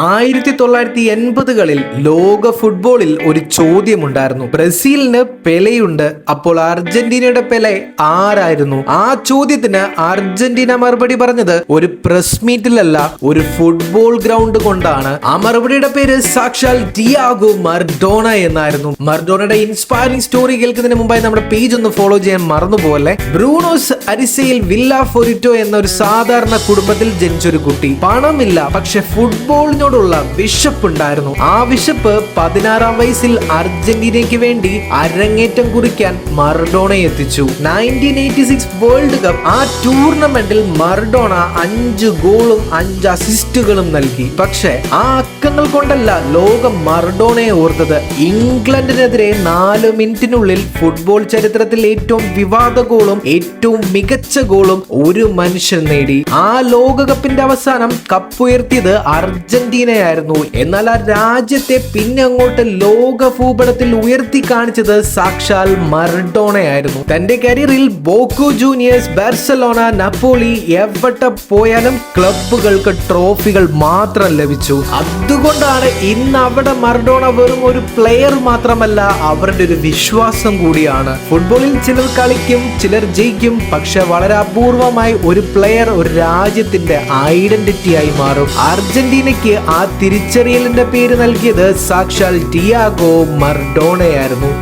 1980-കളിൽ ലോക ഫുട്ബോളിൽ ഒരു ചോദ്യമുണ്ടായിരുന്നു. ബ്രസീലിന് പെലെയുണ്ട്, അപ്പോൾ അർജന്റീനയുടെ പെലെ ആരായിരുന്നു? ആ ചോദ്യത്തിന് അർജന്റീന മറുപടി പറഞ്ഞത് ഒരു പ്രസ് മീറ്റിലല്ല, ഒരു ഫുട്ബോൾ ഗ്രൗണ്ട് കൊണ്ടാണ്. ആ മറുപടിയുടെ പേര് സാക്ഷാൽ ഡിയാഗോ മറഡോണ എന്നായിരുന്നു. മറഡോണയുടെ ഇൻസ്പയറിംഗ് സ്റ്റോറി കേൾക്കുന്നതിന് മുമ്പായി നമ്മുടെ പേജ് ഒന്ന് ഫോളോ ചെയ്യാൻ മറന്നുപോലെ. ബ്രൂണോസ് അരിസയിൽ വില്ല ഫൊരിറ്റോ എന്ന ഒരു സാധാരണ കുടുംബത്തിൽ ജനിച്ചൊരു കുട്ടി. പണമില്ല, പക്ഷെ ഫുട്ബോളിനോടുള്ള വിശപ്പുണ്ടായിരുന്നു. ആ വിശപ്പ് 16-ാം വയസ്സിൽ അർജന്റീനയ്ക്ക് വേണ്ടി അരങ്ങേറ്റം കുറിക്കാൻ മറഡോണയെ എത്തിച്ചു. 1986 വേൾഡ് കപ്പ് ആ ടൂർണമെന്റിൽ മറഡോണ 5 ഗോളും 5 അസിസ്റ്റുകളും നൽകി. പക്ഷെ ആ അക്കങ്ങൾ കൊണ്ടല്ല ലോകം മറഡോണയെ ഓർത്തത്. ഇംഗ്ലണ്ടിനെതിരെ 4 മിനിറ്റിനുള്ളിൽ ഫുട്ബോൾ ചരിത്രത്തിൽ ഏറ്റവും വിവാദ ഗോളും ഏറ്റവും മികച്ച ഗോളും ഒരു മനുഷ്യൻ നേടി. ആ ലോകകപ്പിന്റെ അവസാനം കപ്പുയർത്തിയത് അർജന്റീനയായിരുന്നു. എന്നാൽ ആ രാജ്യത്തെ പിന്നെ അങ്ങോട്ട് ലോക ഭൂപടത്തിൽ ഉയർത്തി കാണിച്ചത് സാക്ഷാൽ മറഡോണയായിരുന്നു. തന്റെ കരിയറിൽ ബോക്കോ ജൂനിയേഴ്സ്, ബാർസലോണ, നപ്പോളി എവിടെ പോയാലും ക്ലബ്ബുകൾക്ക് ട്രോഫികൾ മാത്രം ലഭിച്ചു. അതുകൊണ്ടാണ് ഇന്ന് അവിടെ മറഡോണ വെറും ഒരു പ്ലെയർ മാത്രമല്ല, അവരുടെ ഒരു വിശ്വാസം കൂടിയാണ്. ഫുട്ബോളിൽ ചിലർ കളിക്കും, ചിലർ ജയിക്കും, പക്ഷെ വളരെ അപൂർവമായി ഒരു പ്ലെയർ ഒരു രാജ്യത്തിന്റെ ഐഡന്റിറ്റിയായി മാറും. അർജന്റീനയ്ക്ക് ആ തിരിച്ചറിയലിന്റെ പേര് നൽകിയത് സാക്ഷാൽ ഡിയാഗോ മറഡോണയായിരുന്നു.